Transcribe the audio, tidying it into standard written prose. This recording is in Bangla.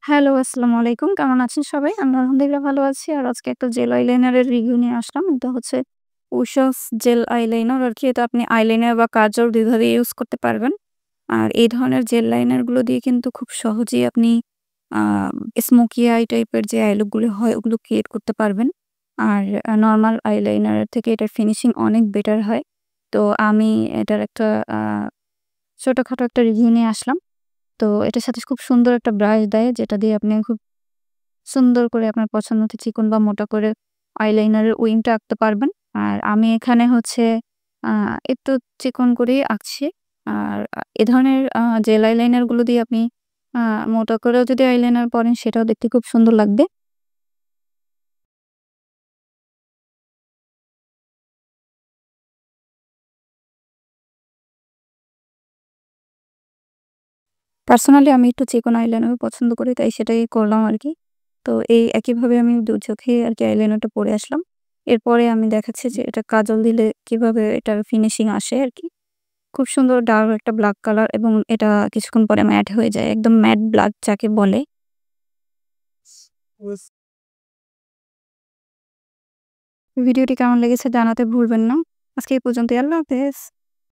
হ্যালো, আসসালামু আলাইকুম। কেমন আছেন সবাই? আমি আলহামদুলিল্লাহ ভালো আছি। আর আজকে একটা জেল আইলাইনারের রিভিউ নিয়ে আসলাম। এটা হচ্ছে উশাস জেল আইলাইনার আরকি। এটা আপনি আইলাইনার বা কাজল ২ ভাবে ইউজ করতে পারবেন। আর এই ধরনের জেল লাইনার গুলো দিয়ে কিন্তু খুব সহজেই আপনি আ স্মোকি আই টাইপের যে আই লুক গুলো হয় ওগুলো ক্রিয়েট করতে পারবেন। আর নরমাল আইলাইনার এর থেকে এটার ফিনিশিং অনেক বেটার হয়। তো আমি এটার একটা আ ছোটখাটো একটা রিভিউ নিয়ে আসলাম। তো এটার সাথে খুব সুন্দর একটা ব্রাশ দেয় যেটা দিয়ে আপনি খুব সুন্দর করে আপনার পছন্দমতো চিকন বা মোটা করে আইলাইনারের উইংটা আঁকতে পারবেন। আর আমি এখানে হচ্ছে আ একটু চিকন করেই আঁকছি। আর এ ধরনের জেল আইলাইনার গুলো দিয়ে আপনি আ মোটা করেও যদি আইলাইনার পড়েন সেটাও দেখতে খুব সুন্দর লাগবে। পার্সোনালি আমি একটু চিকন আইলাইনার পছন্দ করি তাই সেটাই করলাম আরকি। তো এই একইভাবে আমি ২ চোখে আরকি আইলাইনারটা পরে আসলাম। এরপরে আমি দেখাচ্ছি যে এটা কাজল দিলে কিভাবে এটার ফিনিশিং আসে আরকি। খুব সুন্দর ডার্ক একটা ব্লাক কালার এবং এটা কিছুক্ষণ পরে ম্যাট হয়ে যায়। একদম ম্যাট ব্লাক যাকে বলে। ভিডিওটি কেমন লেগেছে জানাতে ভুলবেন না। আজকে এই পর্যন্তই। আল্লাহ হাফেজ।